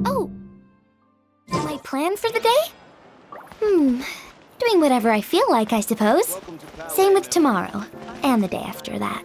Oh! My plan for the day? Doing whatever I feel like, I suppose. Same with tomorrow, and the day after that.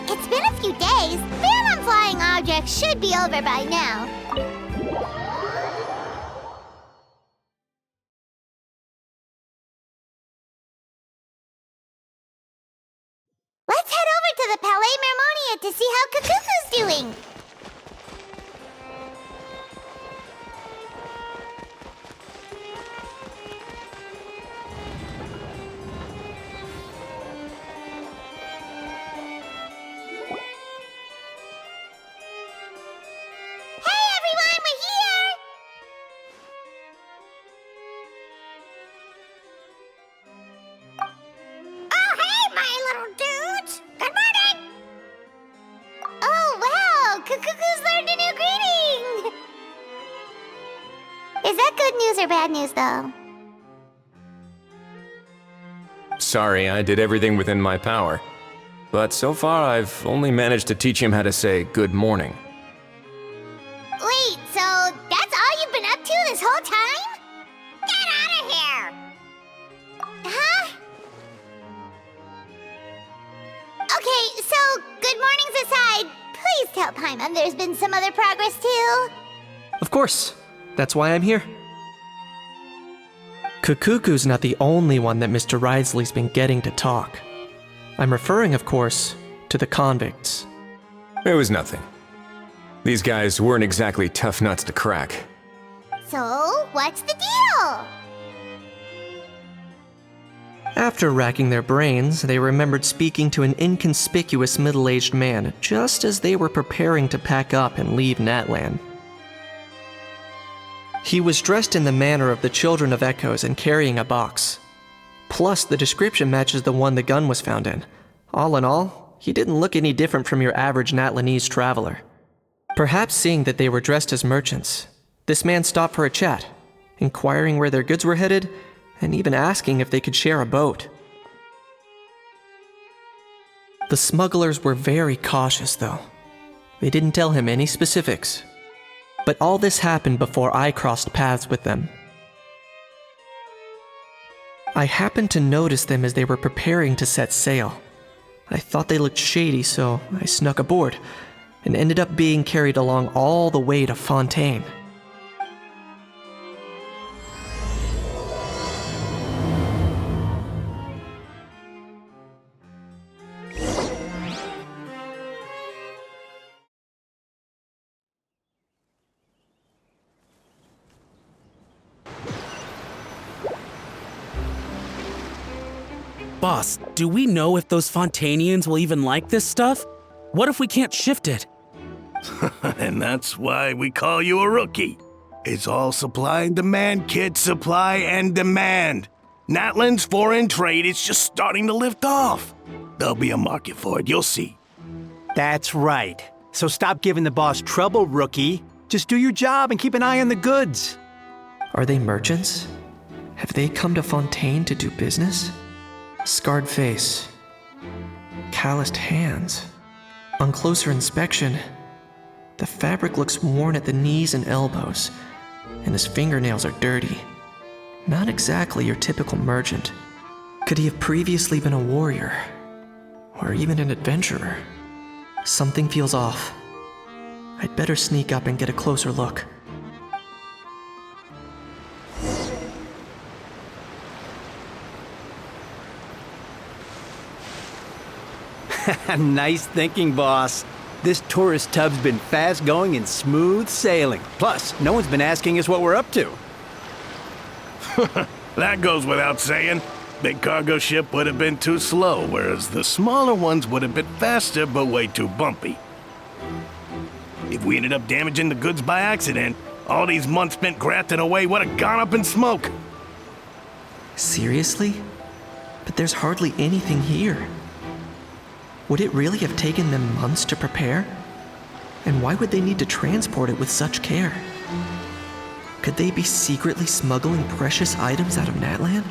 It's been a few days. Ban on flying objects should be over by now. Let's head over to the Palais Mermonia to see how Kakuku's doing. Hey everyone, we're here! Oh hey, my little dudes! Good morning! Oh wow, Kakuku's learned a new greeting! Is that good news or bad news though? Sorry, I did everything within my power. But so far, I've only managed to teach him how to say good morning. Wait, so that's all you've been up to this whole time? Get out of here! Huh? Okay, so good mornings aside, please tell Paimon there's been some other progress too. Of course. That's why I'm here. Kukuku's not the only one that Mr. Ridesley's been getting to talk. I'm referring, of course, to the convicts. It was nothing. These guys weren't exactly tough nuts to crack. So, what's the deal? After racking their brains, they remembered speaking to an inconspicuous middle-aged man just as they were preparing to pack up and leave Natlan. He was dressed in the manner of the Children of Echoes and carrying a box. Plus, the description matches the one the gun was found in. All in all, he didn't look any different from your average Natlanese traveler. Perhaps seeing that they were dressed as merchants, this man stopped for a chat, inquiring where their goods were headed, and even asking if they could share a boat. The smugglers were very cautious, though. They didn't tell him any specifics. But all this happened before I crossed paths with them. I happened to notice them as they were preparing to set sail. I thought they looked shady, so I snuck aboard, and ended up being carried along all the way to Fontaine. Boss, do we know if those Fontainians will even like this stuff? What if we can't shift it? And that's why we call you a rookie. It's all supply and demand, kid. Supply and demand. Natlan's foreign trade is just starting to lift off. There'll be a market for it, you'll see. That's right. So stop giving the boss trouble, rookie. Just do your job and keep an eye on the goods. Are they merchants? Have they come to Fontaine to do business? Scarred face. Calloused hands. On closer inspection, the fabric looks worn at the knees and elbows, and his fingernails are dirty. Not exactly your typical merchant. Could he have previously been a warrior? Or even an adventurer? Something feels off. I'd better sneak up and get a closer look. Nice thinking, boss. This tourist tub's been fast going and smooth sailing. Plus, no one's been asking us what we're up to. That goes without saying. Big cargo ship would have been too slow, whereas the smaller ones would have been faster but way too bumpy. If we ended up damaging the goods by accident, all these months spent grafting away would have gone up in smoke. Seriously? But there's hardly anything here. Would it really have taken them months to prepare? And why would they need to transport it with such care? Could they be secretly smuggling precious items out of Natlan?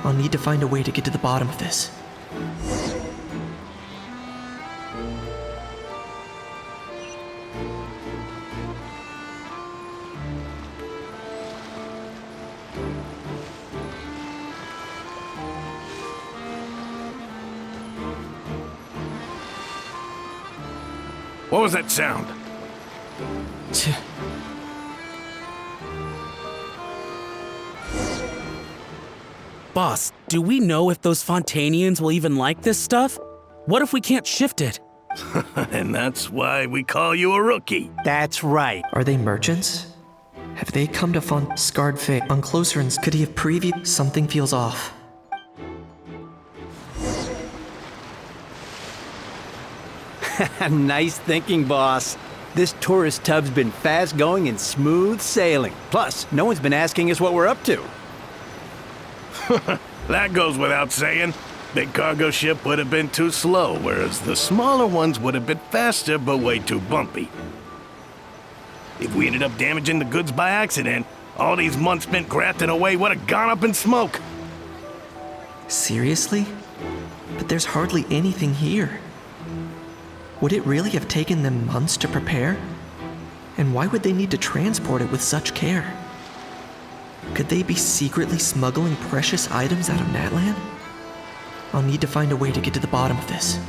I'll need to find a way to get to the bottom of this. What was that sound? Boss, do we know if those Fontainians will even like this stuff? What if we can't shift it? And that's why we call you a rookie. That's right. Are they merchants? Have they come to Scarred face? On closer could he have previewed? Something feels off. Nice thinking, boss. This tourist tub's been fast going and smooth sailing. Plus, no one's been asking us what we're up to. That goes without saying. Big cargo ship would have been too slow, whereas the smaller ones would have been faster but way too bumpy. If we ended up damaging the goods by accident, all these months spent grafting away would have gone up in smoke. Seriously? But there's hardly anything here. Would it really have taken them months to prepare? And why would they need to transport it with such care? Could they be secretly smuggling precious items out of Natlan? I'll need to find a way to get to the bottom of this.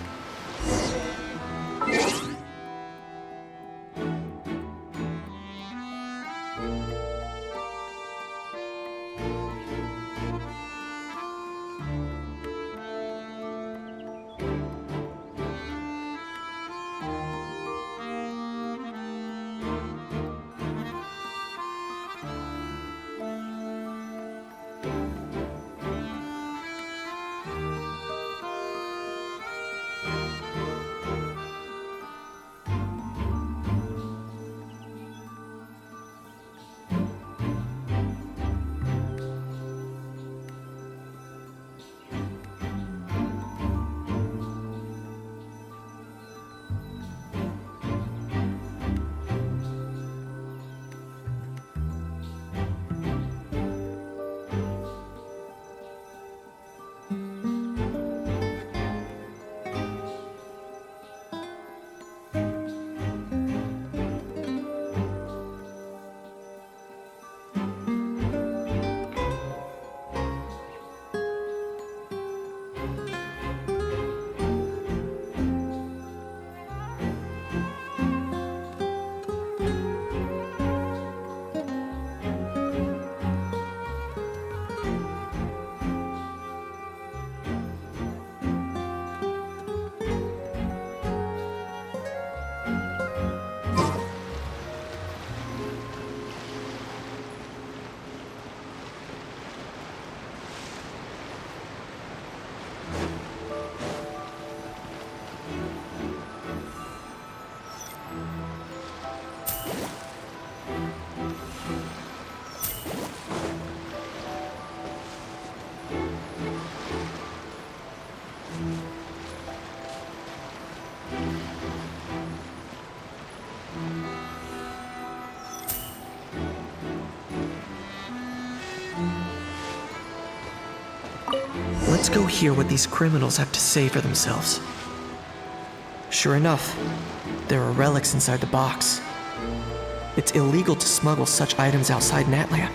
Let's go hear what these criminals have to say for themselves. Sure enough, there are relics inside the box. It's illegal to smuggle such items outside Natlan.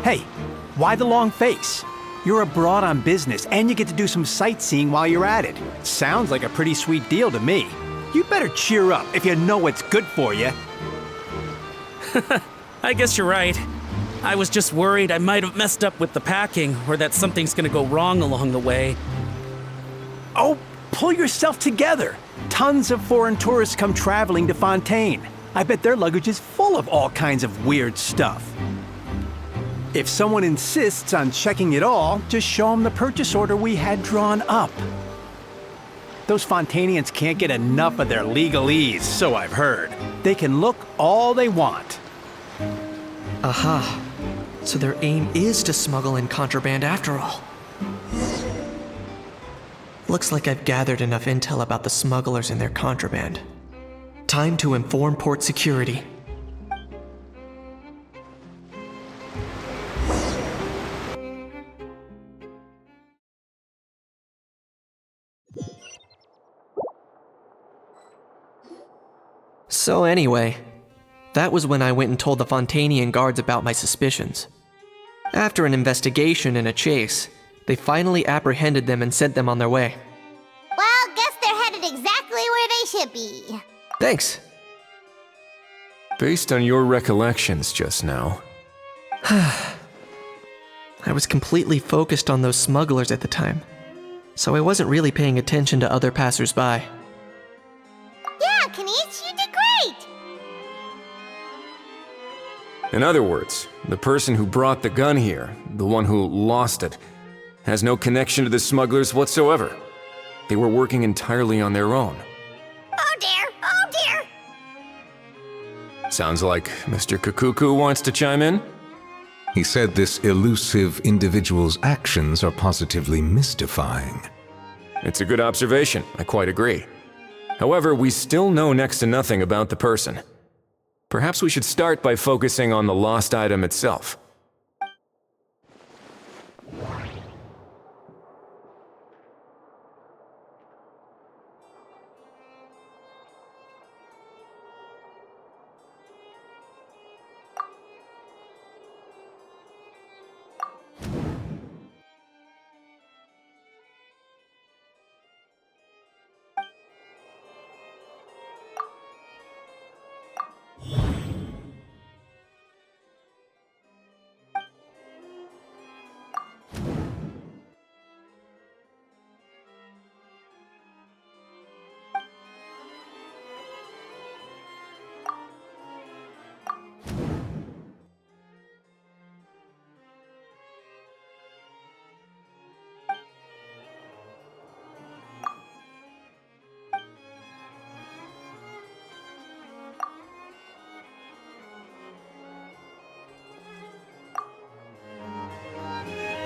Hey, why the long face? You're abroad on business, and you get to do some sightseeing while you're at it. Sounds like a pretty sweet deal to me. You better cheer up if you know what's good for you. I guess you're right. I was just worried I might have messed up with the packing, or that something's gonna go wrong along the way. Oh, pull yourself together. Tons of foreign tourists come traveling to Fontaine. I bet their luggage is full of all kinds of weird stuff. If someone insists on checking it all, just show them the purchase order we had drawn up. Those Fontainians can't get enough of their legalese, so I've heard. They can look all they want. Aha. So their aim is to smuggle in contraband after all. Looks like I've gathered enough intel about the smugglers and their contraband. Time to inform port security. So anyway, that was when I went and told the Fontainian guards about my suspicions. After an investigation and a chase, they finally apprehended them and sent them on their way. Well, guess they're headed exactly where they should be. Thanks. Based on your recollections just now, I was completely focused on those smugglers at the time, so I wasn't really paying attention to other passersby. Yeah, Kanish, you did great! in other words, the person who brought the gun here, the one who lost it, has no connection to the smugglers whatsoever. They were working entirely on their own. Oh dear, oh dear! Sounds like Mr. Kakuku wants to chime in? He said this elusive individual's actions are positively mystifying. It's a good observation, I quite agree. However, we still know next to nothing about the person. Perhaps we should start by focusing on the lost item itself.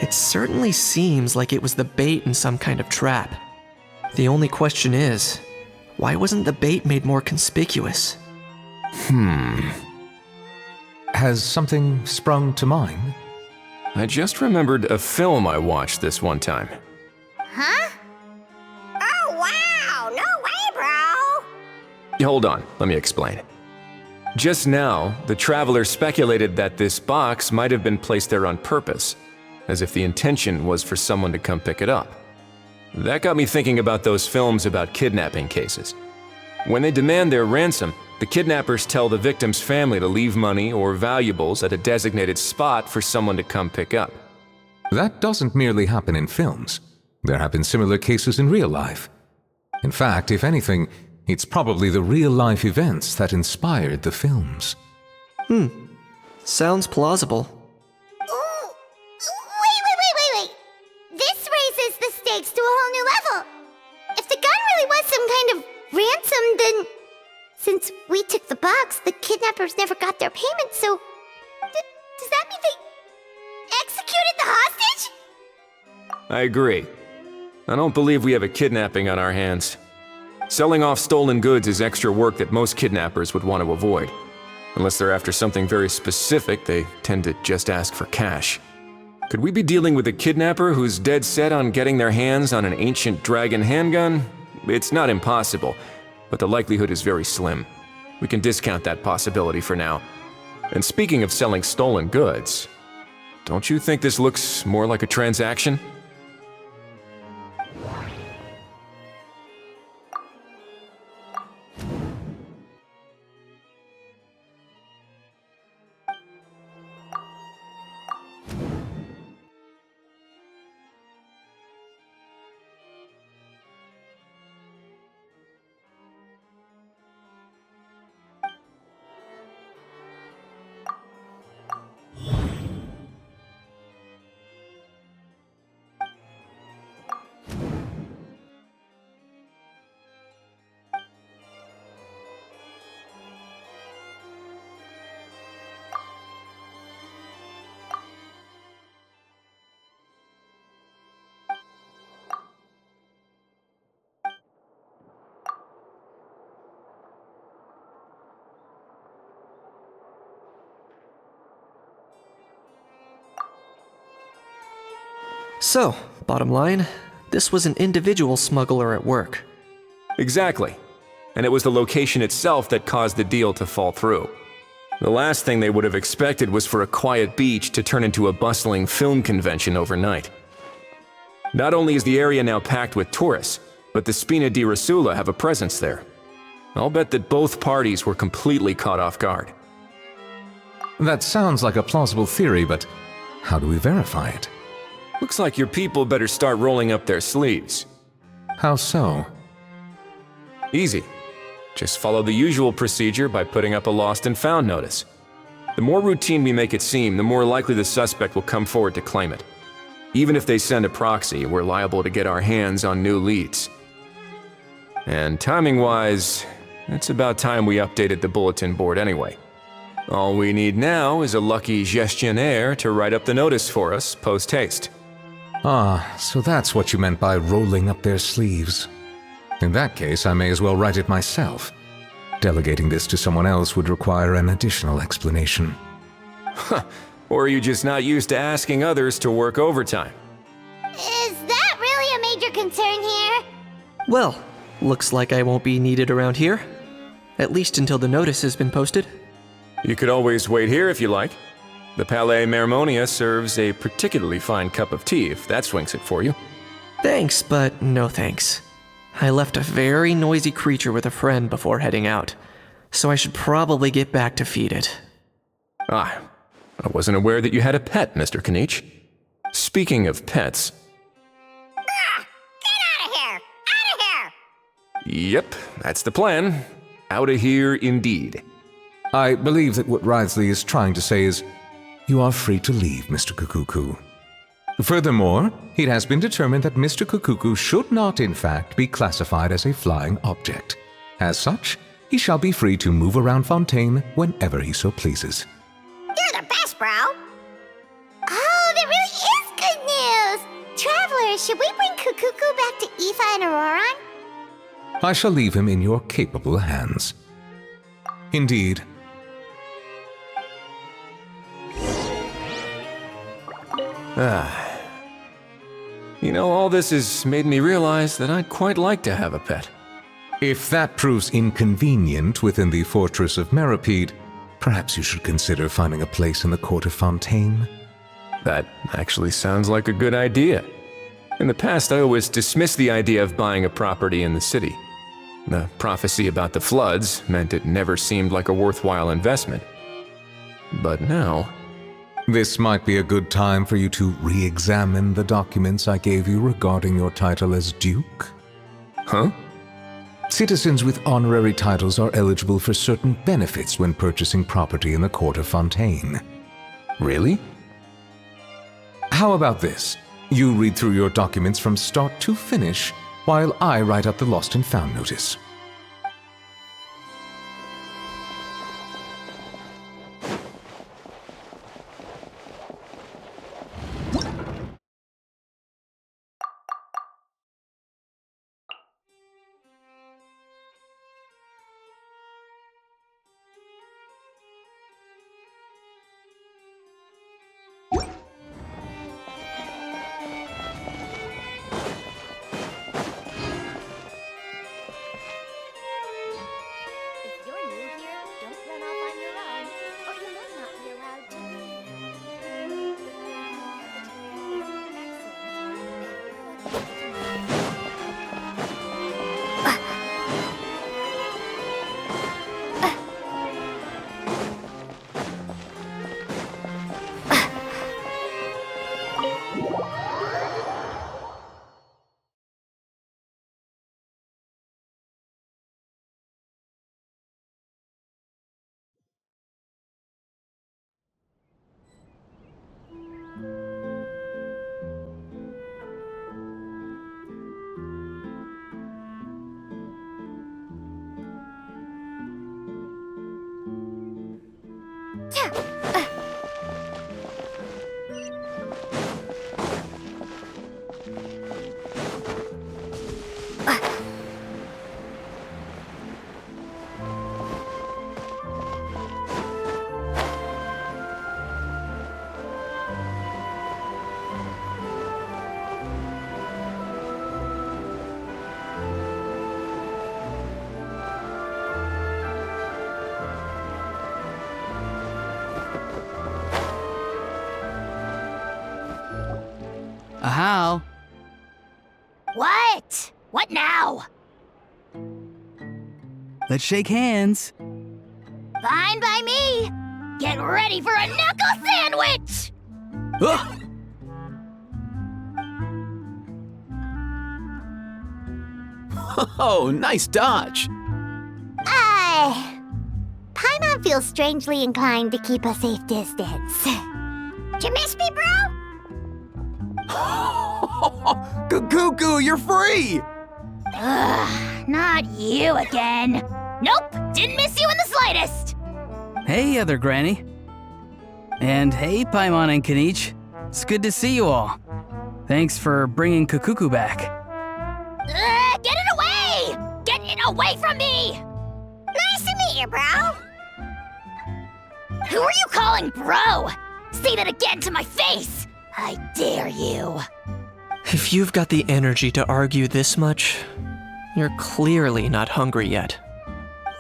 It certainly seems like it was the bait in some kind of trap. The only question is, why wasn't the bait made more conspicuous? Has something sprung to mind? I just remembered a film I watched this one time. Huh? Oh, wow! No way, bro! Hold on, let me explain. Just now, the traveler speculated that this box might have been placed there on purpose, as if the intention was for someone to come pick it up. That got me thinking about those films about kidnapping cases. When they demand their ransom, the kidnappers tell the victim's family to leave money or valuables at a designated spot for someone to come pick up. That doesn't merely happen in films. There have been similar cases in real life. In fact, if anything, it's probably the real-life events that inspired the films. Sounds plausible. Ooh. Wait. This raises the stakes to a whole new level. If the gun really was some kind of ransom, then since we took the box, the kidnappers never got their payment, so does that mean they executed the hostage? I agree. I don't believe we have a kidnapping on our hands. Selling off stolen goods is extra work that most kidnappers would want to avoid. Unless they're after something very specific, they tend to just ask for cash. Could we be dealing with a kidnapper who's dead set on getting their hands on an ancient dragon handgun? It's not impossible, but the likelihood is very slim. We can discount that possibility for now. And speaking of selling stolen goods, don't you think this looks more like a transaction? So, bottom line, this was an individual smuggler at work. Exactly. And it was the location itself that caused the deal to fall through. The last thing they would have expected was for a quiet beach to turn into a bustling film convention overnight. Not only is the area now packed with tourists, but the Spina di Rosula have a presence there. I'll bet that both parties were completely caught off guard. That sounds like a plausible theory, but how do we verify it? Looks like your people better start rolling up their sleeves. How so? Easy. Just follow the usual procedure by putting up a lost and found notice. The more routine we make it seem, the more likely the suspect will come forward to claim it. Even if they send a proxy, we're liable to get our hands on new leads. And timing-wise, it's about time we updated the bulletin board anyway. All we need now is a lucky gestionnaire to write up the notice for us post-haste. Ah, so that's what you meant by rolling up their sleeves. In that case, I may as well write it myself. Delegating this to someone else would require an additional explanation. Or are you just not used to asking others to work overtime? Is that really a major concern here? Well, looks like I won't be needed around here. At least until the notice has been posted. You could always wait here if you like. The Palais Mermonia serves a particularly fine cup of tea if that swings it for you. Thanks, but no thanks. I left a very noisy creature with a friend before heading out, so I should probably get back to feed it. Ah, I wasn't aware that you had a pet, Mr. Kanich. Speaking of pets... Get out of here! Out of here! Yep, that's the plan. Out of here indeed. I believe that what Wriothesley is trying to say is, you are free to leave, Mr. Kukuku. Furthermore, it has been determined that Mr. Kukuku should not, in fact, be classified as a flying object. As such, he shall be free to move around Fontaine whenever he so pleases. You're the best, bro! Oh, that really is good I shall leave him in your capable hands. Indeed. You know, all this has made me realize that I'd quite like to have a pet. If that proves inconvenient within the fortress of Meripede, perhaps you should consider finding a place in the court of Fontaine. That actually sounds like a good idea. In the past, I always dismissed the idea of buying a property in the city. The prophecy about the floods meant it never seemed like a worthwhile investment. But now... This might be a good time for you to re-examine the documents I gave you regarding your title as Duke. Huh? Citizens with honorary titles are eligible for certain benefits when purchasing property in the court of Fontaine. Really? How about this? You read through your documents from start to finish, while I write up the lost and found notice. If you're new here, don't run off on your own, or you might not be allowed to leave. How? What? What now? Let's shake hands. Fine by me. Get ready for a knuckle sandwich! Ugh! Oh, nice dodge. Paimon feels strangely inclined to keep a safe distance. Did you miss me, bro? Cuckoo, you're free! Ugh, not you again. Nope, didn't miss you in the slightest. Hey, other granny. And hey, Paimon and Kanich. It's good to see you all. Thanks for bringing Kukuku back. Get it away! Get it away from me! Nice to meet you, bro. Who are you calling bro? Say that again to my face! I dare you. If you've got the energy to argue this much, you're clearly not hungry yet.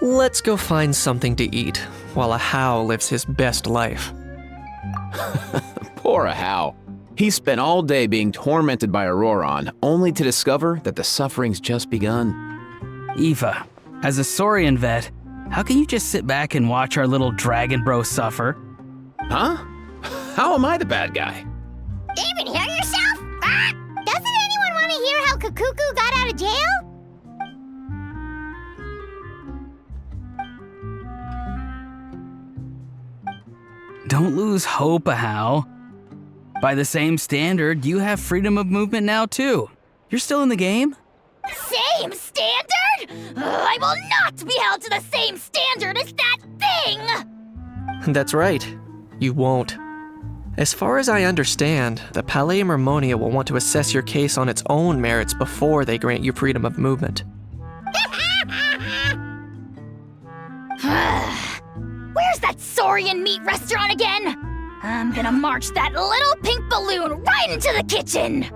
Let's go find something to eat while Ahau lives his best life. Poor Ahau. He spent all day being tormented by Auroron, only to discover that the suffering's just begun. Eva, as a Saurian vet, how can you just sit back and watch our little dragon bro suffer? Huh? How am I the bad guy? Even hear yourself? Ah! Doesn't anyone want to hear how Kukuku got out of jail? Don't lose hope, Ahau. By the same standard, you have freedom of movement now too. You're still in the game? Same standard? I will not be held to the same standard as that thing! That's right. You won't. As far as I understand, the Palais Mermonia will want to assess your case on its own merits before they grant you freedom of movement. that saurian meat restaurant again? I'm gonna march that little pink balloon right into the kitchen!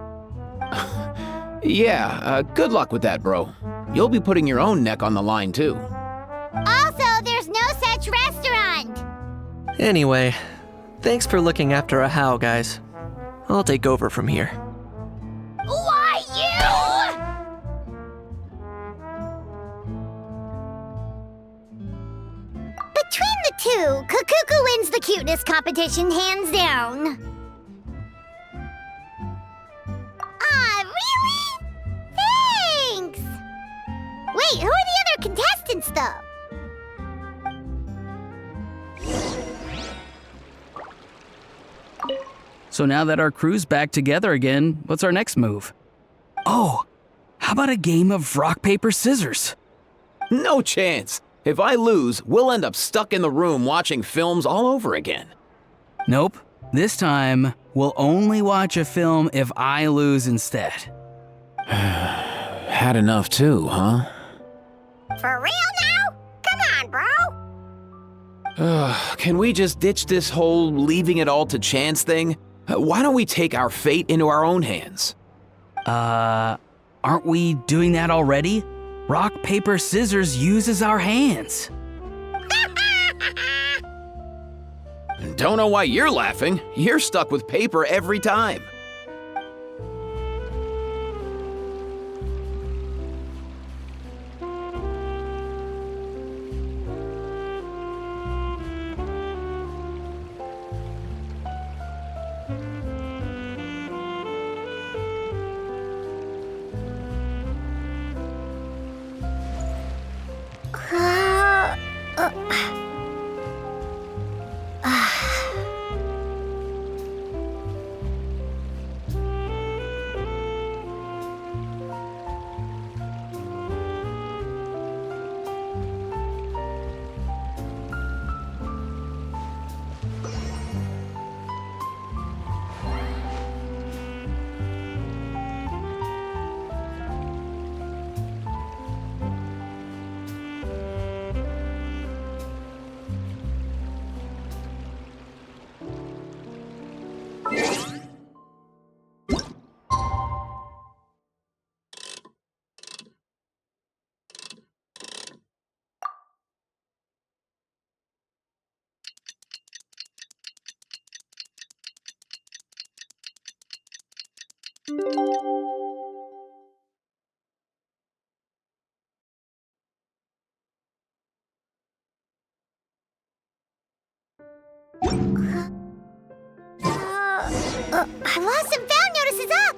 Yeah, good luck with that, bro. You'll be putting your own neck on the line, too. Also, there's no such restaurant! Anyway, thanks for looking after a How, guys. I'll take over from here. Why, you? Between the two, Kakuku wins the cuteness competition hands down. Ah, really? Thanks! Wait, who are the other contestants, though? So now that our crew's back together again, what's our next move? Oh, how about a game of rock, paper, scissors? No chance. If I lose, we'll end up stuck in the room watching films all over again. Nope. This time, we'll only watch a film if I lose instead. Had enough too, huh? For real now? Come on, bro! Can we just ditch this whole leaving it all to chance thing? Why don't we take our fate into our own hands? Aren't we doing that already? Rock, paper, scissors uses our hands. Don't know why you're laughing. You're stuck with paper every time. I've lost some found notices up!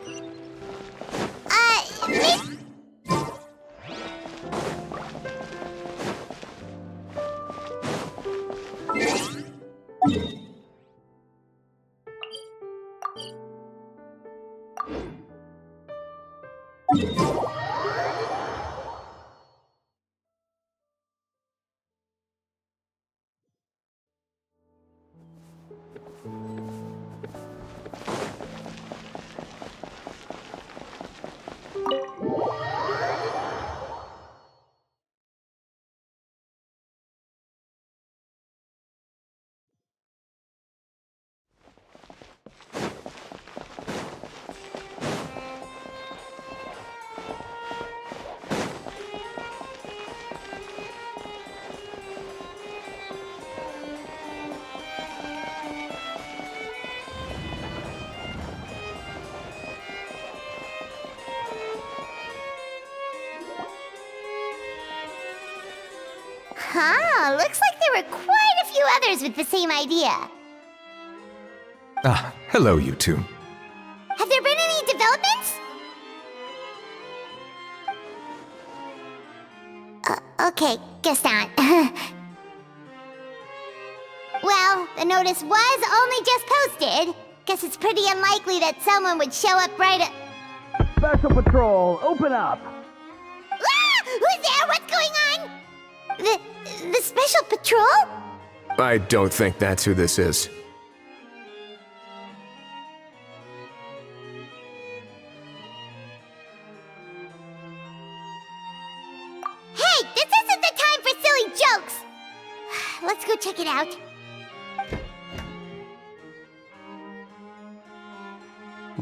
Huh, looks like there were quite a few others with the same idea. Ah, hello, you two. Have there been any developments? Okay, guess not. Well, the notice was only just posted. Guess it's pretty unlikely that someone would show up right at... Special Patrol, open up! Ah! Who's there? What's going on? The Special Patrol? I don't think that's who this is. Hey, this isn't the time for silly jokes! let's go check it out.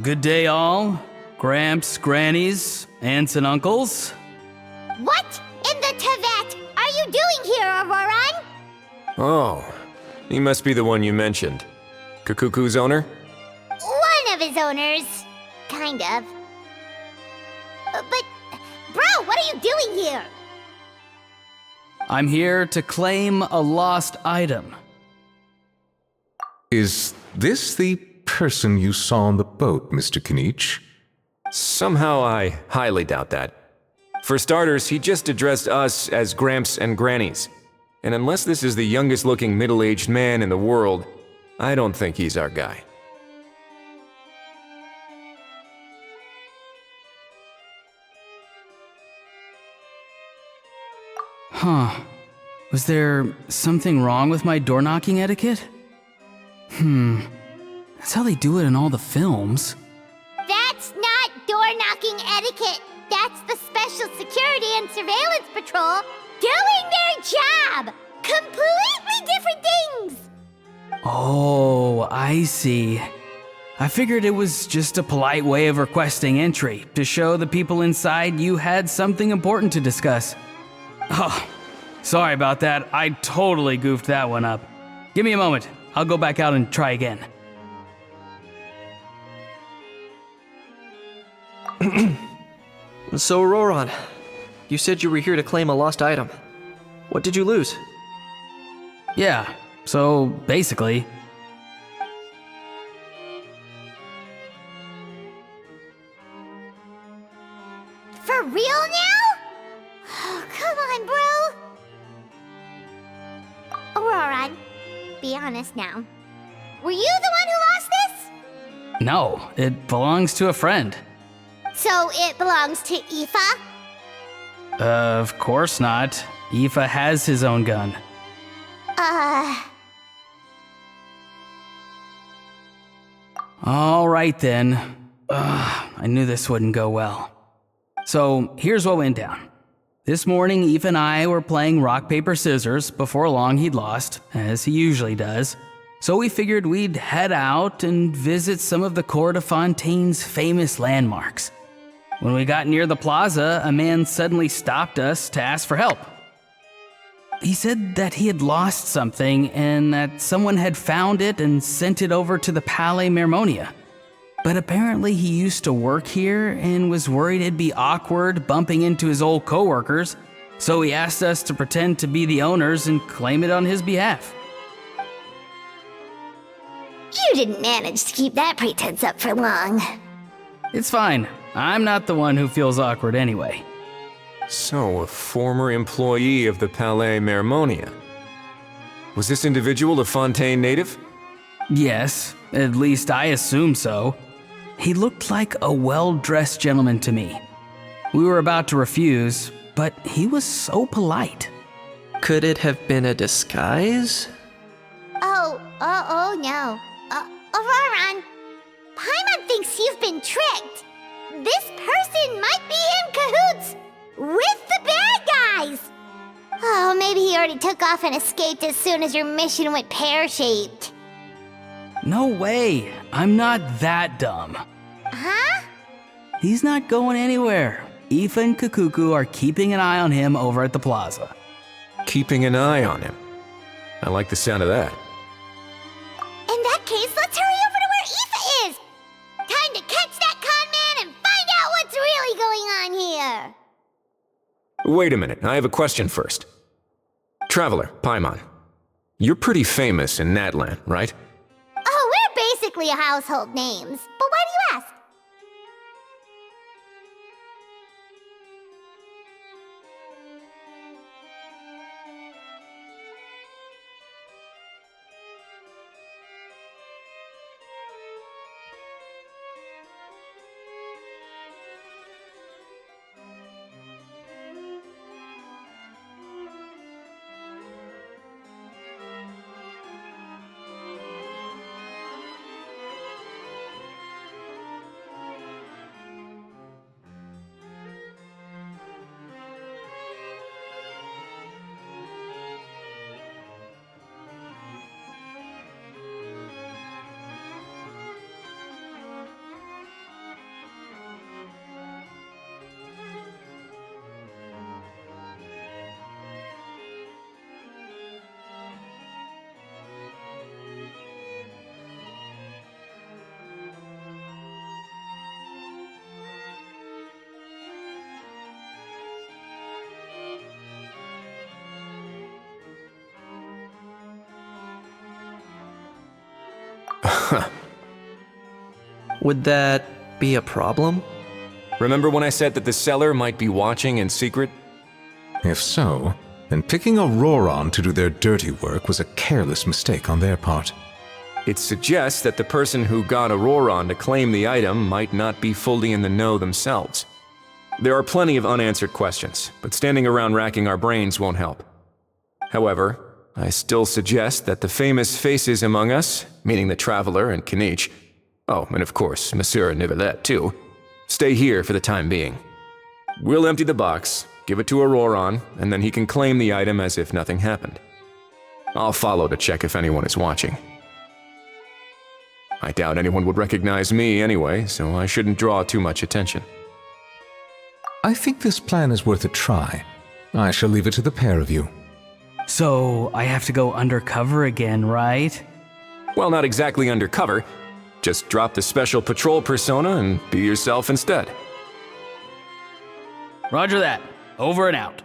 Good day, all. Gramps, grannies, aunts, and uncles. What in the Tevat are you doing here, Auroran? Oh, he must be the one you mentioned. Kukuku's owner? One of his owners. Kind of. But, bro, what are you doing here? I'm here to claim a lost item. Is this the person you saw on the boat, Mr. Kinich? Somehow I highly doubt that. For starters, he just addressed us as Gramps and Grannies. And unless this is the youngest looking middle-aged man in the world, I don't think he's our guy. Huh. Was there something wrong with my door-knocking etiquette? That's how they do it in all the films. That's not door-knocking etiquette. That's the Special Security and Surveillance Patrol doing their job! Completely different things! Oh, I see. I figured it was just a polite way of requesting entry, to show the people inside you had something important to discuss. Oh, sorry about that. I totally goofed that one up. Give me a moment. I'll go back out and try again. So, Auroran, you said you were here to claim a lost item. What did you lose? Yeah, so basically... For real now? Oh, come on, bro. Auroran, be honest now. Were you the one who lost this? No, it belongs to a friend. So it belongs to Aoife? Of course not. Aoife has his own gun. All right then. I knew this wouldn't go well. So here's what went down. This morning, Aoife and I were playing rock, paper, scissors. Before long, he'd lost, as he usually does. So we figured we'd head out and visit some of the Court of Fontaine's famous landmarks. When we got near the plaza, a man suddenly stopped us to ask for help. He said that he had lost something and that someone had found it and sent it over to the Palais Mermonia. But apparently he used to work here and was worried it'd be awkward bumping into his old coworkers, so he asked us to pretend to be the owners and claim it on his behalf. You didn't manage to keep that pretense up for long. It's fine. I'm not the one who feels awkward anyway. So, a former employee of the Palais Mermonia. Was this individual a Fontaine native? Yes, at least I assume so. He looked like a well-dressed gentleman to me. We were about to refuse, but he was so polite. Could it have been a disguise? Oh no. Auroran, Paimon thinks you've been tricked. This person might be in cahoots with the bad guys. Oh, maybe he already took off and escaped as soon as your mission went pear-shaped. No way. I'm not that dumb. Huh? He's not going anywhere. Aoife and Kukuku are keeping an eye on him over at the plaza. Keeping an eye on him. I like the sound of that. In that case, let's hurry over to where Aoife is. Time to catch that con man and find out what's really going on here. Wait a minute, I have a question first. Traveler, Paimon, you're pretty famous in Natlan, right? Oh, we're basically household names. But why do you ask? Would that be a problem? Remember when I said that the seller might be watching in secret? If so, then picking Auroron to do their dirty work was a careless mistake on their part. It suggests that the person who got Auroron to claim the item might not be fully in the know themselves. There are plenty of unanswered questions, but standing around racking our brains won't help. However, I still suggest that the famous faces among us, meaning the Traveler and Kinich, oh, and of course, Monsieur Nivelette too, stay here for the time being. We'll empty the box, give it to Auroron, and then he can claim the item as if nothing happened. I'll follow to check if anyone is watching. I doubt anyone would recognize me anyway, so I shouldn't draw too much attention. I think this plan is worth a try. I shall leave it to the pair of you. So, I have to go undercover again, right? Well, not exactly undercover. Just drop the special patrol persona and be yourself instead. Roger that. Over and out.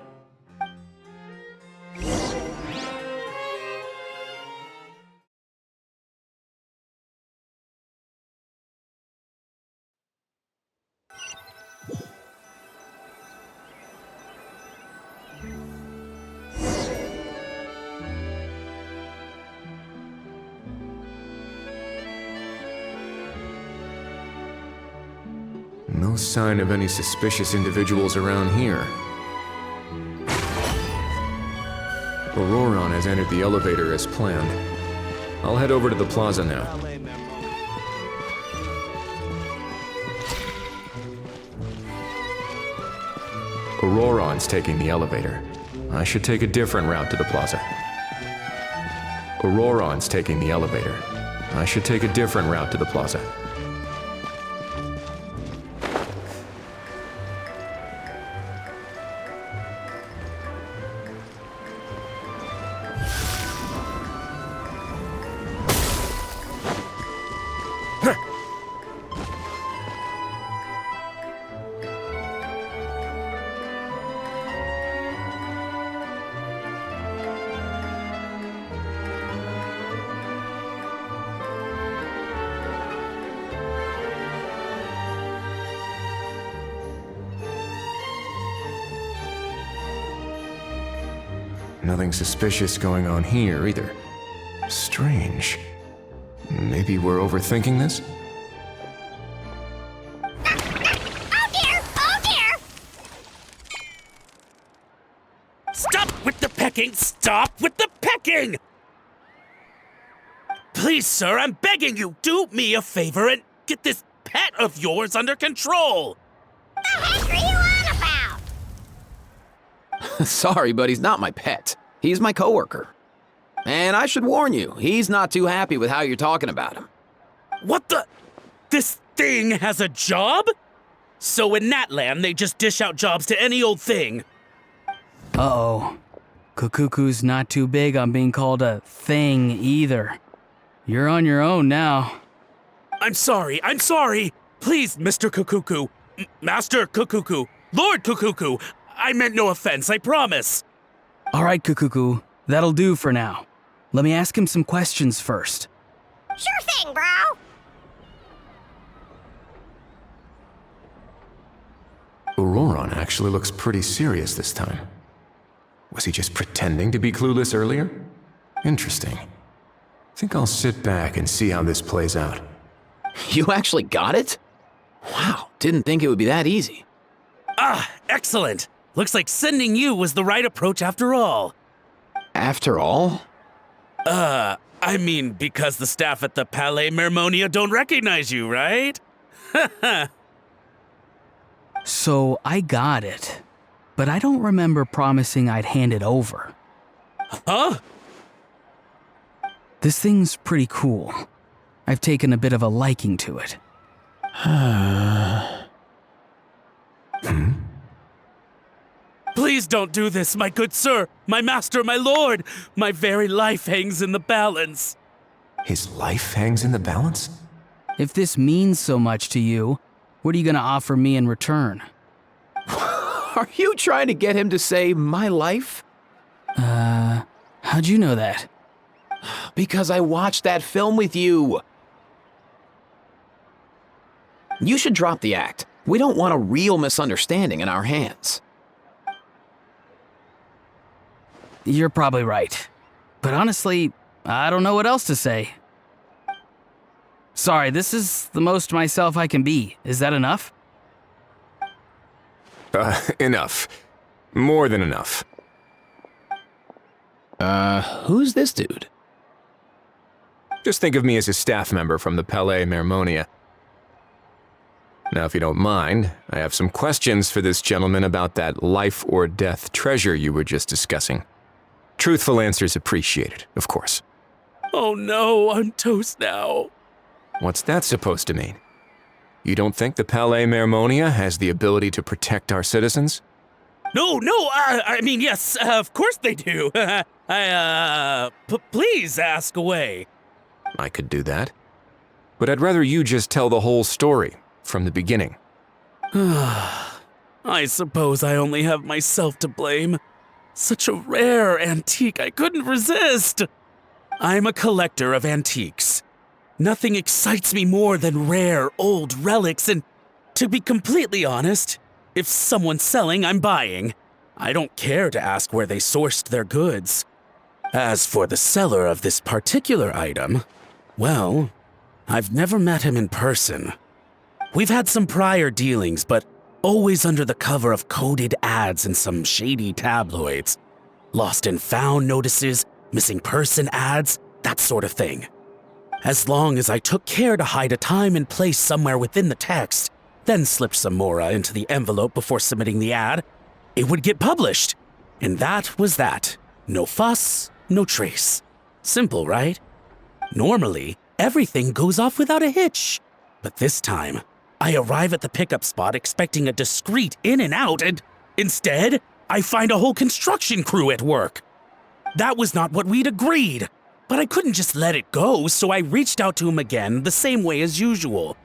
No sign of any suspicious individuals around here. Auroron has entered the elevator as planned. I'll head over to the plaza now. Auroron's taking the elevator. I should take a different route to the plaza. Auroron's taking the elevator. I should take a different route to the plaza. Nothing suspicious going on here, either. Strange. Maybe we're overthinking this? Oh dear! Oh dear! Stop with the pecking! Stop with the pecking! Please, sir, I'm begging you, do me a favor and get this pet of yours under control! The heck are you on about? Sorry, but he's not my pet. He's my coworker. And I should warn you, he's not too happy with how you're talking about him. What the? This thing has a job? So in Natland, they just dish out jobs to any old thing. Uh-oh. Kukuku's not too big on being called a thing either. You're on your own now. I'm sorry. Please, Mr. Kukuku. Master Kukuku. Lord Kukuku. I meant no offense, I promise. All right, Kukuku. That'll do for now. Let me ask him some questions first. Sure thing, bro. Auroron actually looks pretty serious this time. Was he just pretending to be clueless earlier? Interesting. Think I'll sit back and see how this plays out. You actually got it? Wow, didn't think it would be that easy. Ah, excellent. Looks like sending you was the right approach after all. After all? I mean, because the staff at the Palais Mermonia don't recognize you, right? So I got it, but I don't remember promising I'd hand it over. Huh? This thing's pretty cool. I've taken a bit of a liking to it. Please don't do this, my good sir, my master, my lord. My very life hangs in the balance. His life hangs in the balance? If this means so much to you, what are you gonna offer me in return? Are you trying to get him to say my life? How'd you know that? Because I watched that film with you. You should drop the act. We don't want a real misunderstanding in our hands. You're probably right. But honestly, I don't know what else to say. Sorry, this is the most myself I can be. Is that enough? Enough. More than enough. Who's this dude? Just think of me as a staff member from the Palais Mermonia. Now, if you don't mind, I have some questions for this gentleman about that life or death treasure you were just discussing. Truthful answers appreciated, of course. Oh no, I'm toast now. What's that supposed to mean? You don't think the Palais Mermonia has the ability to protect our citizens? No, I mean, yes, of course they do. Please ask away. I could do that. But I'd rather you just tell the whole story, from the beginning. I suppose I only have myself to blame. Such a rare antique, I couldn't resist. I'm a collector of antiques. Nothing excites me more than rare, old relics, and to be completely honest, if someone's selling, I'm buying. I don't care to ask where they sourced their goods. As for the seller of this particular item, well, I've never met him in person. We've had some prior dealings, but always under the cover of coded ads in some shady tabloids. Lost and found notices, missing person ads, that sort of thing. As long as I took care to hide a time and place somewhere within the text, then slipped some mora into the envelope before submitting the ad, it would get published. And that was that. No fuss, no trace. Simple, right? Normally, everything goes off without a hitch. But this time, I arrive at the pickup spot expecting a discreet in and out, and instead, I find a whole construction crew at work. That was not what we'd agreed. But I couldn't just let it go, so I reached out to him again the same way as usual.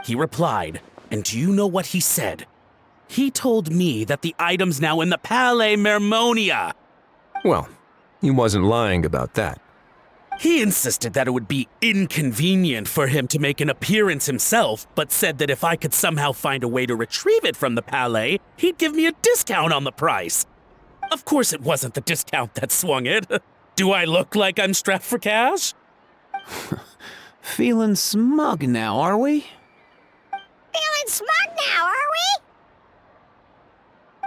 He replied, and do you know what he said? He told me that the item's now in the Palais Mermonia. Well, he wasn't lying about that. He insisted that it would be inconvenient for him to make an appearance himself, but said that if I could somehow find a way to retrieve it from the Palais, he'd give me a discount on the price. Of course it wasn't the discount that swung it. Do I look like I'm strapped for cash? Feeling smug now, are we? Feeling smug now, are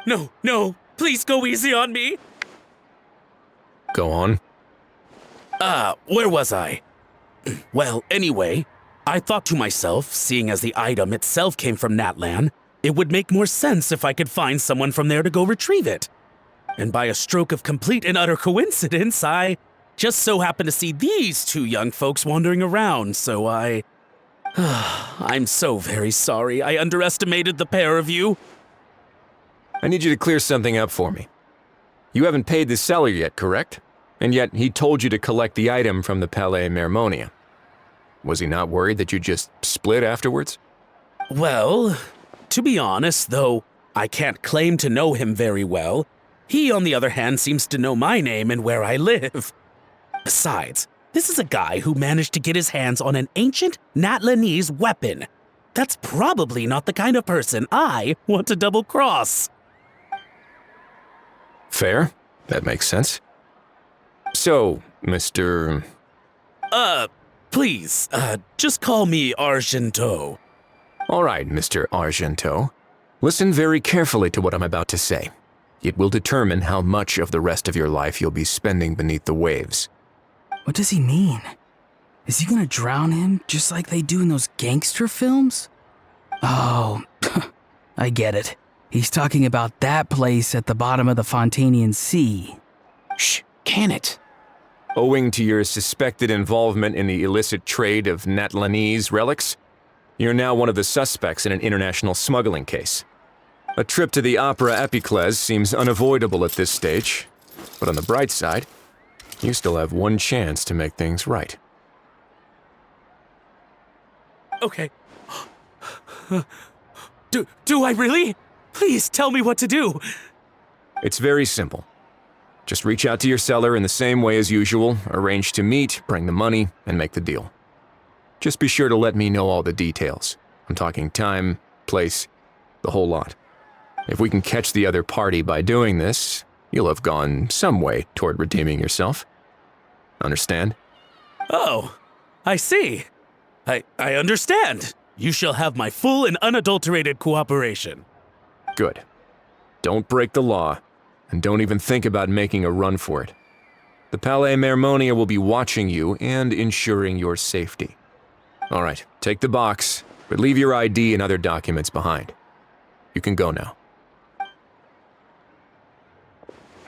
we? No, please go easy on me. Go on. Where was I? Well, anyway, I thought to myself, seeing as the item itself came from Natlan, it would make more sense if I could find someone from there to go retrieve it. And by a stroke of complete and utter coincidence, I just so happened to see these two young folks wandering around, so I'm so very sorry I underestimated the pair of you. I need you to clear something up for me. You haven't paid the seller yet, correct? And yet he told you to collect the item from the Palais Mermonia. Was he not worried that you just split afterwards? Well, to be honest, though I can't claim to know him very well, he, on the other hand, seems to know my name and where I live. Besides, this is a guy who managed to get his hands on an ancient Natlanese weapon. That's probably not the kind of person I want to double-cross. Fair. That makes sense. So, Mr. Please, just call me Argento. All right, Mr. Argento. Listen very carefully to what I'm about to say. It will determine how much of the rest of your life you'll be spending beneath the waves. What does he mean? Is he gonna drown him just like they do in those gangster films? Oh, I get it. He's talking about that place at the bottom of the Fontanian Sea. Shh, can it? Owing to your suspected involvement in the illicit trade of Natlanese relics, you're now one of the suspects in an international smuggling case. A trip to the Opera Epiclese seems unavoidable at this stage, but on the bright side, you still have one chance to make things right. Okay. Do I really? Please tell me what to do. It's very simple. Just reach out to your seller in the same way as usual, arrange to meet, bring the money, and make the deal. Just be sure to let me know all the details. I'm talking time, place, the whole lot. If we can catch the other party by doing this, you'll have gone some way toward redeeming yourself. Understand? Oh, I see. I understand. You shall have my full and unadulterated cooperation. Good. Don't break the law, and don't even think about making a run for it. The Palais Mermonia will be watching you and ensuring your safety. All right, take the box, but leave your ID and other documents behind. You can go now.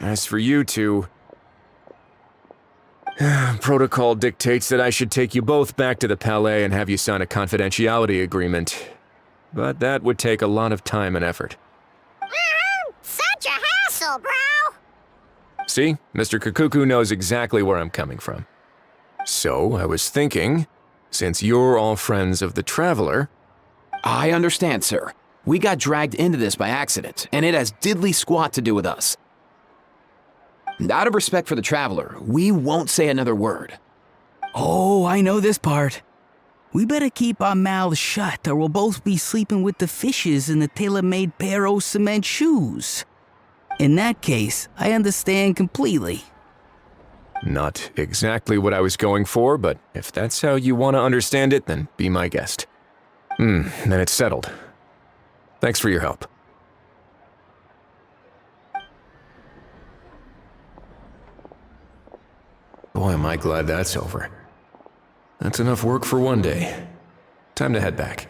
As for you two, protocol dictates that I should take you both back to the Palais and have you sign a confidentiality agreement. But that would take a lot of time and effort. Such a hassle, bro! See, Mr. Kukuku knows exactly where I'm coming from. So, I was thinking, since you're all friends of the Traveler... I understand, sir. We got dragged into this by accident, and it has diddly squat to do with us. Out of respect for the Traveler, we won't say another word. Oh, I know this part. We better keep our mouths shut or we'll both be sleeping with the fishes in the tailor-made pair of cement shoes. In that case, I understand completely. Not exactly what I was going for, but if that's how you want to understand it, then be my guest. Then it's settled. Thanks for your help. Boy, am I glad that's over. That's enough work for one day. Time to head back.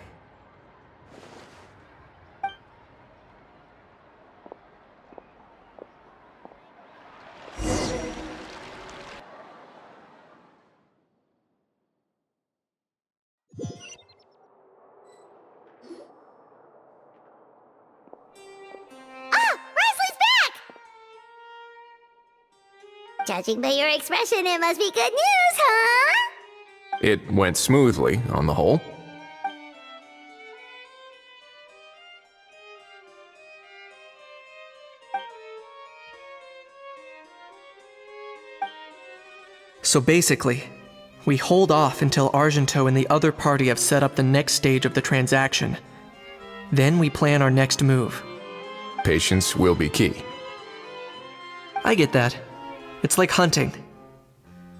Judging by your expression, it must be good news, huh? It went smoothly, on the whole. So basically, we hold off until Argento and the other party have set up the next stage of the transaction. Then we plan our next move. Patience will be key. I get that. It's like hunting.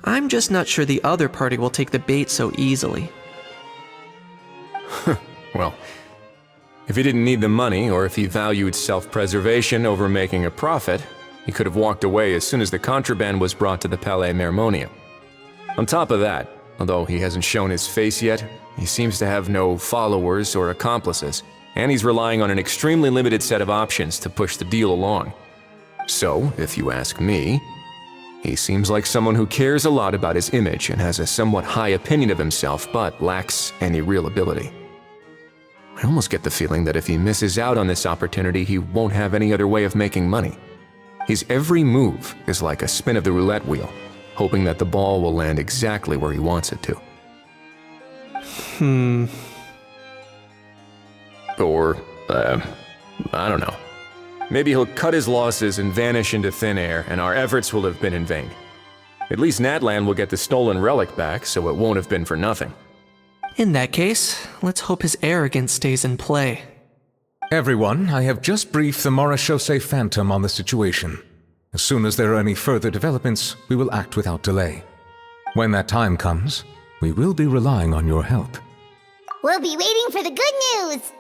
I'm just not sure the other party will take the bait so easily. Well, if he didn't need the money, or if he valued self-preservation over making a profit, he could have walked away as soon as the contraband was brought to the Palais Mermonia. On top of that, although he hasn't shown his face yet, he seems to have no followers or accomplices, and he's relying on an extremely limited set of options to push the deal along. So, if you ask me, he seems like someone who cares a lot about his image and has a somewhat high opinion of himself, but lacks any real ability. I almost get the feeling that if he misses out on this opportunity, he won't have any other way of making money. His every move is like a spin of the roulette wheel, hoping that the ball will land exactly where he wants it to. Or, I don't know. Maybe he'll cut his losses and vanish into thin air, and our efforts will have been in vain. At least Natlan will get the stolen relic back, so it won't have been for nothing. In that case, let's hope his arrogance stays in play. Everyone, I have just briefed the Marechaussee Phantom on the situation. As soon as there are any further developments, we will act without delay. When that time comes, we will be relying on your help. We'll be waiting for the good news!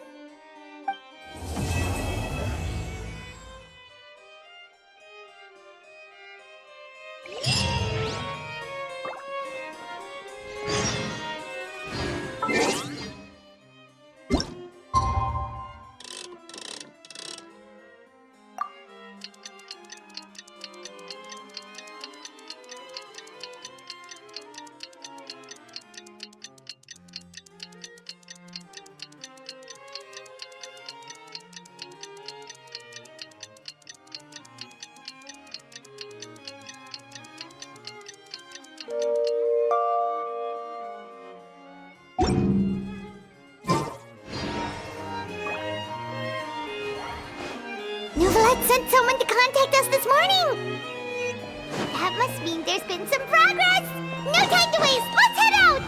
Novelette sent someone to contact us this morning! That must mean there's been some progress! No time to waste! Let's head out!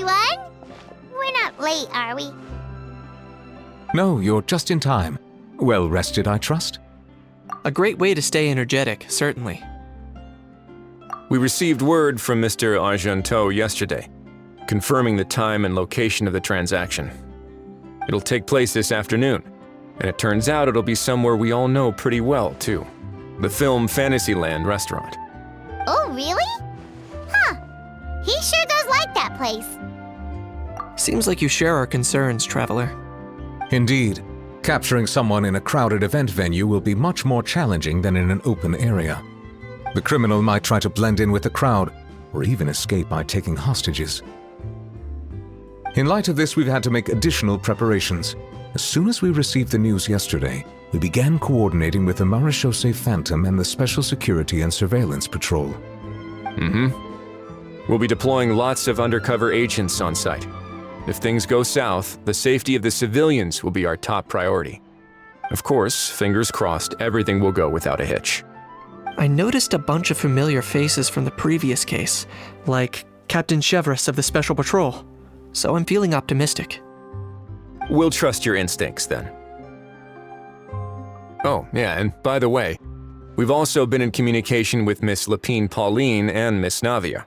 everyone! We're not late, are we? No, you're just in time. Well rested, I trust? A great way to stay energetic, certainly. We received word from Mr. Argenteau yesterday, confirming the time and location of the transaction. It'll take place this afternoon, and it turns out it'll be somewhere we all know pretty well, too. The film Fantasyland restaurant. Oh, really? Huh. He sure does like that place. Seems like you share our concerns, Traveler. Indeed. Capturing someone in a crowded event venue will be much more challenging than in an open area. The criminal might try to blend in with the crowd, or even escape by taking hostages. In light of this, we've had to make additional preparations. As soon as we received the news yesterday, we began coordinating with the Marechaussee Phantom and the Special Security and Surveillance Patrol. We'll be deploying lots of undercover agents on site. If things go south, the safety of the civilians will be our top priority. Of course, fingers crossed, everything will go without a hitch. I noticed a bunch of familiar faces from the previous case, like Captain Chevres of the Special Patrol, so I'm feeling optimistic. We'll trust your instincts then. Oh, yeah, and by the way, we've also been in communication with Miss Lapine Pauline and Miss Navia.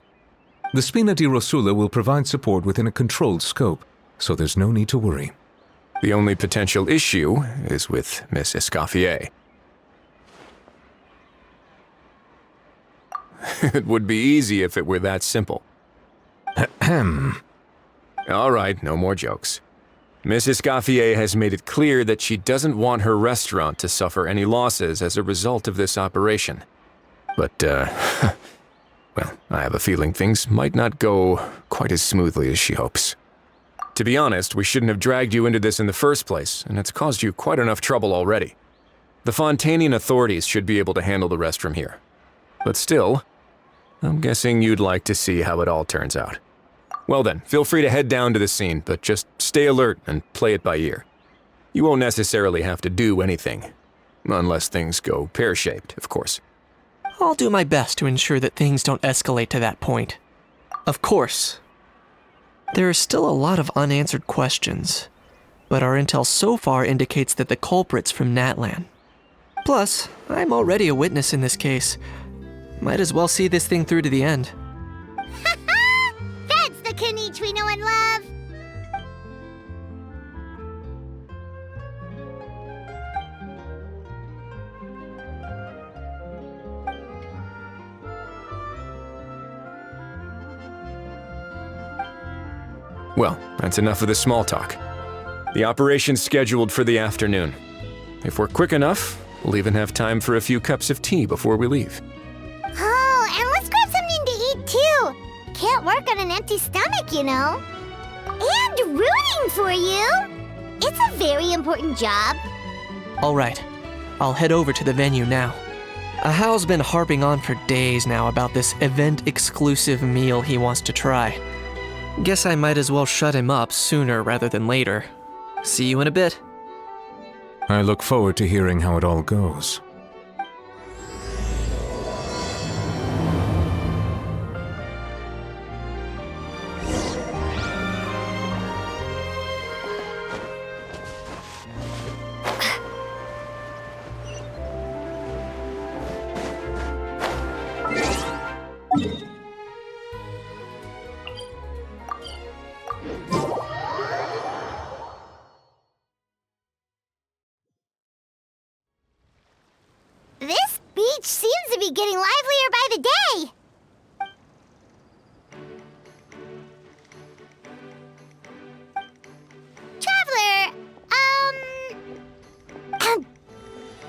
The Spina di Rosula will provide support within a controlled scope, so there's no need to worry. The only potential issue is with Miss Escoffier. It would be easy if it were that simple. All right, no more jokes. Miss Escoffier has made it clear that she doesn't want her restaurant to suffer any losses as a result of this operation. But, well, I have a feeling things might not go quite as smoothly as she hopes. To be honest, we shouldn't have dragged you into this in the first place, and it's caused you quite enough trouble already. The Fontainian authorities should be able to handle the rest from here. But still, I'm guessing you'd like to see how it all turns out. Well then, feel free to head down to the scene, but just stay alert and play it by ear. You won't necessarily have to do anything. Unless things go pear-shaped, of course. I'll do my best to ensure that things don't escalate to that point. Of course. There are still a lot of unanswered questions, but our intel so far indicates that the culprit's from Natlan. Plus, I'm already a witness in this case. Might as well see this thing through to the end. That's the Kenichi we know and love! Well, that's enough of the small talk. The operation's scheduled for the afternoon. If we're quick enough, we'll even have time for a few cups of tea before we leave. Oh, and let's grab something to eat too! Can't work on an empty stomach, you know. And rooting for you! It's a very important job. Alright, I'll head over to the venue now. Ahal's been harping on for days now about this event-exclusive meal he wants to try. Guess I might as well shut him up sooner rather than later. See you in a bit. I look forward to hearing how it all goes. This beach seems to be getting livelier by the day. Traveler,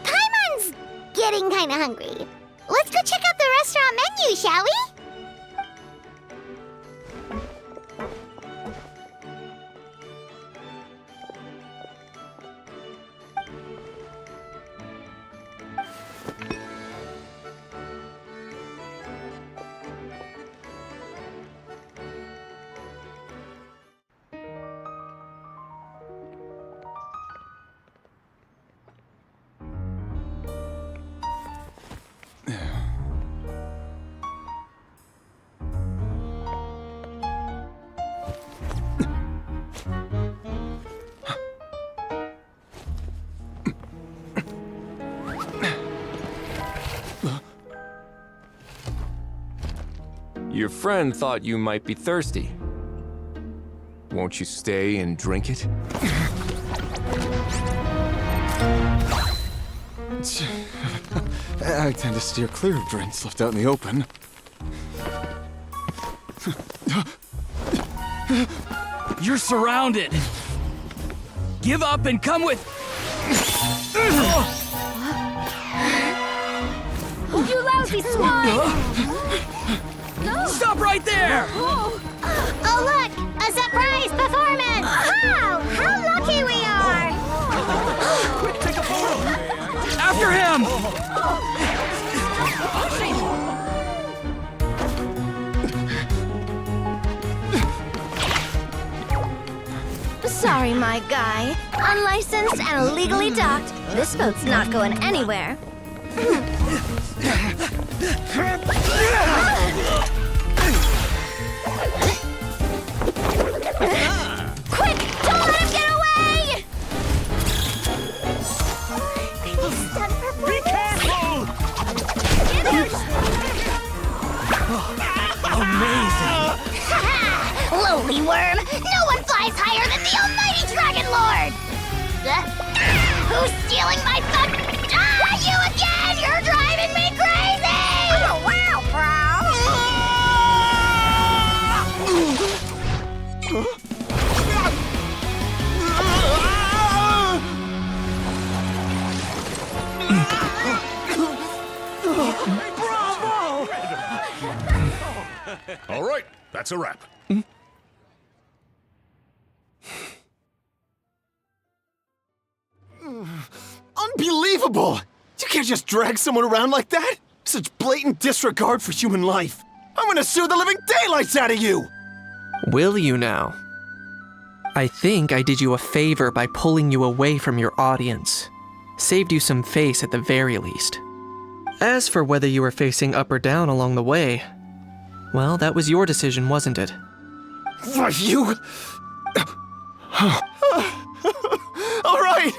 Paimon's getting kinda hungry. Let's go check out the restaurant menu, shall we? Your friend thought you might be thirsty. Won't you stay and drink it? I tend to steer clear of drinks left out in the open. You're surrounded. Give up and come with. You lousy swine! Stop right there! Oh, look! A surprise performance! Wow! How lucky we are! Quick, take a photo! After him! Sorry, my guy. Unlicensed and illegally docked, this boat's not going anywhere. Quick! Don't let him get away! Be careful! Lowly worm! No one flies higher than the almighty Dragon Lord! Who's stealing my fun? You again! You're driving me crazy! Oh, wow, All right, that's a wrap. Unbelievable! You can't just drag someone around like that! Such blatant disregard for human life! I'm gonna sue the living daylights out of you! Will you now? I think I did you a favor by pulling you away from your audience. Saved you some face at the very least. As for whether you were facing up or down along the way, well, that was your decision, wasn't it? Why, you...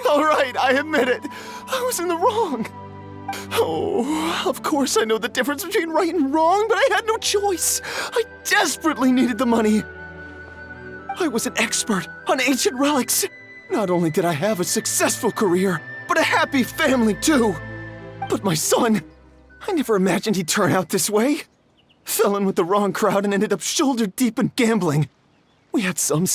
All right, I admit it. I was in the wrong. Oh, of course I know the difference between right and wrong, but I had no choice. I desperately needed the money. I was an expert on ancient relics. Not only did I have a successful career, but a happy family too. But my son, I never imagined he'd turn out this way. Fell in with the wrong crowd and ended up shoulder deep in gambling. We had some